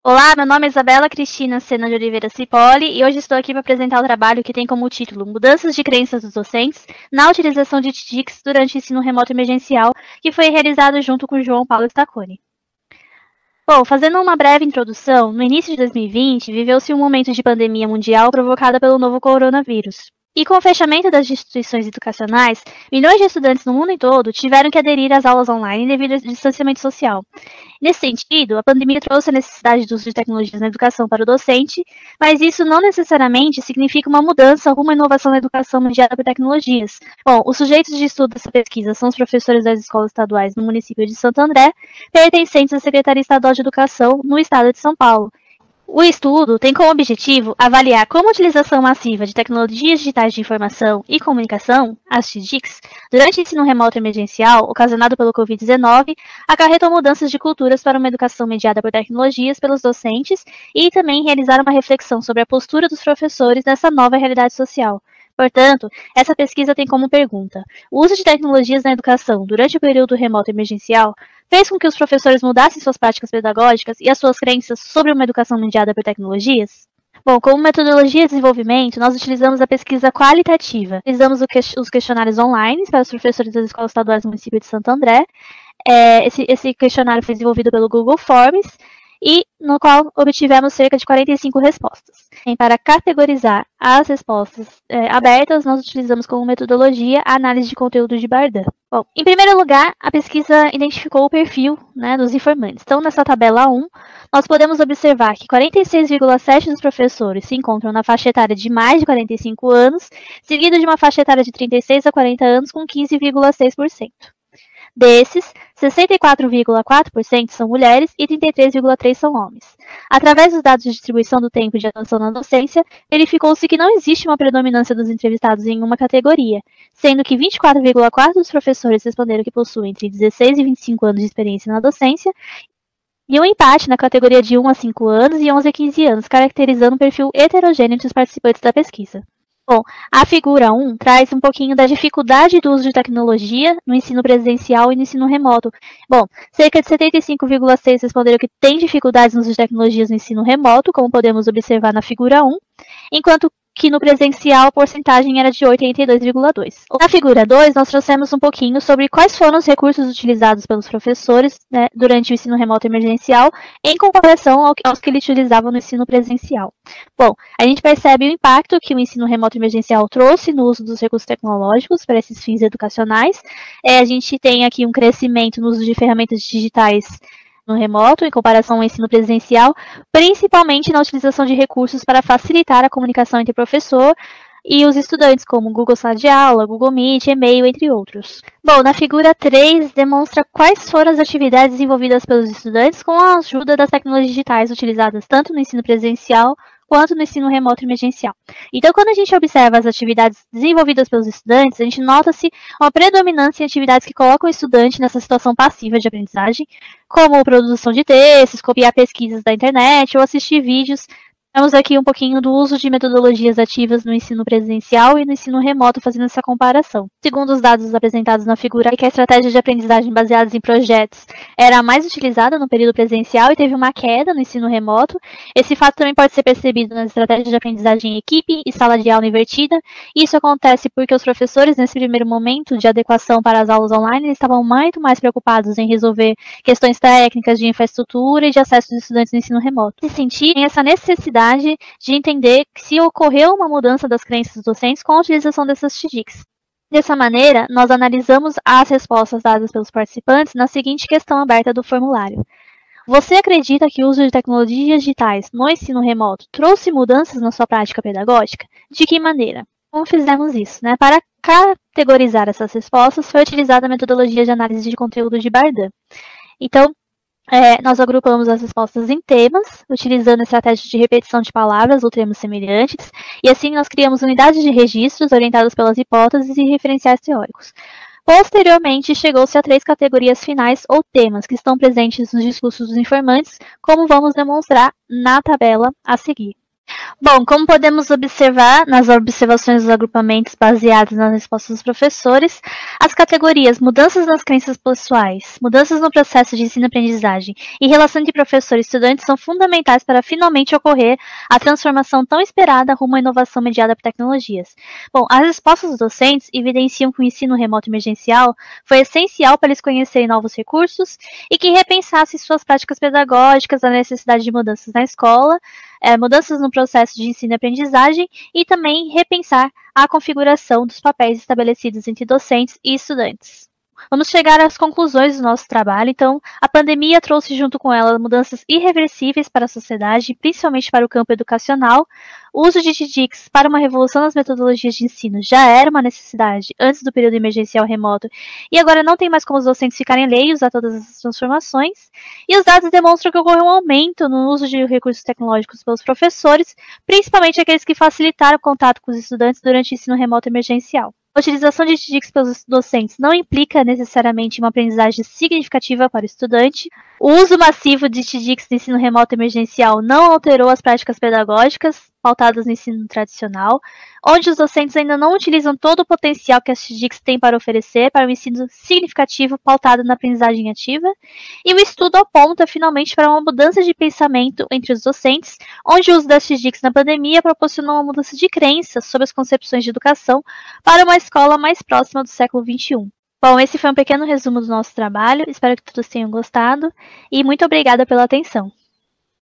Olá, meu nome é Isabela Cristina Sena de Oliveira Cipoli e hoje estou aqui para apresentar o trabalho que tem como título Mudanças de Crenças dos Docentes na Utilização de TDICs durante o Ensino Remoto Emergencial, que foi realizado junto com João Paulo Stacconi. Bom, fazendo uma breve introdução, no início de 2020, viveu-se um momento de pandemia mundial provocada pelo novo coronavírus. E com o fechamento das instituições educacionais, milhões de estudantes no mundo todo tiveram que aderir às aulas online devido ao distanciamento social. Nesse sentido, a pandemia trouxe a necessidade do uso de tecnologias na educação para o docente, mas isso não necessariamente significa uma mudança rumo à inovação na educação mediada por tecnologias. Bom, os sujeitos de estudo dessa pesquisa são os professores das escolas estaduais no município de Santo André, pertencentes à Secretaria Estadual de Educação no estado de São Paulo. O estudo tem como objetivo avaliar como a utilização massiva de tecnologias digitais de informação e comunicação, as TDICs, durante o ensino remoto emergencial, ocasionado pelo Covid-19, acarretou mudanças de culturas para uma educação mediada por tecnologias pelos docentes e também realizar uma reflexão sobre a postura dos professores nessa nova realidade social. Portanto, essa pesquisa tem como pergunta: o uso de tecnologias na educação durante o período remoto emergencial fez com que os professores mudassem suas práticas pedagógicas e as suas crenças sobre uma educação mediada por tecnologias? Bom, como metodologia de desenvolvimento, nós utilizamos a pesquisa qualitativa. Utilizamos os questionários online para os professores das escolas estaduais do município de Santo André. Esse questionário foi desenvolvido pelo Google Forms e no qual obtivemos cerca de 45 respostas. E para categorizar as respostas abertas, nós utilizamos como metodologia a análise de conteúdo de Bardan. Bom, em primeiro lugar, a pesquisa identificou o perfil dos informantes. Então, nessa tabela 1, nós podemos observar que 46,7% dos professores se encontram na faixa etária de mais de 45 anos, seguido de uma faixa etária de 36 a 40 anos com 15,6%. Desses, 64,4% são mulheres e 33,3% são homens. Através dos dados de distribuição do tempo de atenção na docência, verificou-se que não existe uma predominância dos entrevistados em uma categoria, sendo que 24,4% dos professores responderam que possuem entre 16 e 25 anos de experiência na docência, e um empate na categoria de 1 a 5 anos e 11 a 15 anos, caracterizando um perfil heterogêneo entre os participantes da pesquisa. Bom, a figura 1 traz um pouquinho da dificuldade do uso de tecnologia no ensino presencial e no ensino remoto. Bom, cerca de 75,6% responderam que tem dificuldades no uso de tecnologias no ensino remoto, como podemos observar na figura 1, enquanto que no presencial a porcentagem era de 82,2%. Na figura 2, nós trouxemos um pouquinho sobre quais foram os recursos utilizados pelos professores durante o ensino remoto emergencial, em comparação aos que eles utilizavam no ensino presencial. Bom, a gente percebe o impacto que o ensino remoto emergencial trouxe no uso dos recursos tecnológicos para esses fins educacionais. A gente tem aqui um crescimento no uso de ferramentas digitais no remoto, em comparação ao ensino presencial, principalmente na utilização de recursos para facilitar a comunicação entre o professor e os estudantes, como Google Sala de Aula, Google Meet, e-mail, entre outros. Bom, na figura 3, demonstra quais foram as atividades desenvolvidas pelos estudantes com a ajuda das tecnologias digitais utilizadas tanto no ensino presencial quanto no ensino remoto emergencial. Então, quando a gente observa as atividades desenvolvidas pelos estudantes, a gente nota-se uma predominância em atividades que colocam o estudante nessa situação passiva de aprendizagem, como produção de textos, copiar pesquisas da internet ou assistir vídeos. Temos aqui um pouquinho do uso de metodologias ativas no ensino presencial e no ensino remoto, fazendo essa comparação. Segundo os dados apresentados na figura, que a estratégia de aprendizagem baseadas em projetos era a mais utilizada no período presencial e teve uma queda no ensino remoto. Esse fato também pode ser percebido nas estratégias de aprendizagem em equipe e sala de aula invertida. Isso acontece porque os professores, nesse primeiro momento de adequação para as aulas online, estavam muito mais preocupados em resolver questões técnicas de infraestrutura e de acesso dos estudantes no ensino remoto. Nesse sentido, tem essa necessidade de entender se ocorreu uma mudança das crenças dos docentes com a utilização dessas TDICs. Dessa maneira, nós analisamos as respostas dadas pelos participantes na seguinte questão aberta do formulário. Você acredita que o uso de tecnologias digitais no ensino remoto trouxe mudanças na sua prática pedagógica? De que maneira? Como fizemos isso? Para categorizar essas respostas, foi utilizada a metodologia de análise de conteúdo de Bardan. Então, nós agrupamos as respostas em temas, utilizando a estratégia de repetição de palavras ou termos semelhantes, e assim nós criamos unidades de registros orientadas pelas hipóteses e referenciais teóricos. Posteriormente, chegou-se a 3 categorias finais ou temas que estão presentes nos discursos dos informantes, como vamos demonstrar na tabela a seguir. Bom, como podemos observar nas observações dos agrupamentos baseadas nas respostas dos professores, as categorias mudanças nas crenças pessoais, mudanças no processo de ensino-aprendizagem e relação de professor e estudante são fundamentais para finalmente ocorrer a transformação tão esperada rumo à inovação mediada por tecnologias. Bom, as respostas dos docentes evidenciam que o ensino remoto emergencial foi essencial para eles conhecerem novos recursos e que repensassem suas práticas pedagógicas, a necessidade de mudanças na escola, mudanças no processo de ensino e aprendizagem e também repensar a configuração dos papéis estabelecidos entre docentes e estudantes. Vamos chegar às conclusões do nosso trabalho. Então, a pandemia trouxe junto com ela mudanças irreversíveis para a sociedade, principalmente para o campo educacional. O uso de TDICs para uma revolução nas metodologias de ensino já era uma necessidade antes do período emergencial remoto e agora não tem mais como os docentes ficarem alheios a todas essas transformações. E os dados demonstram que ocorreu um aumento no uso de recursos tecnológicos pelos professores, principalmente aqueles que facilitaram o contato com os estudantes durante o ensino remoto emergencial. A utilização de TDICs pelos docentes não implica necessariamente uma aprendizagem significativa para o estudante. O uso massivo de TDICs no ensino remoto emergencial não alterou as práticas pedagógicas pautadas no ensino tradicional, onde os docentes ainda não utilizam todo o potencial que as TDICs têm para oferecer para um ensino significativo pautado na aprendizagem ativa. E o estudo aponta finalmente para uma mudança de pensamento entre os docentes, onde o uso das TDICs na pandemia proporcionou uma mudança de crenças sobre as concepções de educação para uma escola mais próxima do século XXI. Bom, esse foi um pequeno resumo do nosso trabalho, espero que todos tenham gostado e muito obrigada pela atenção.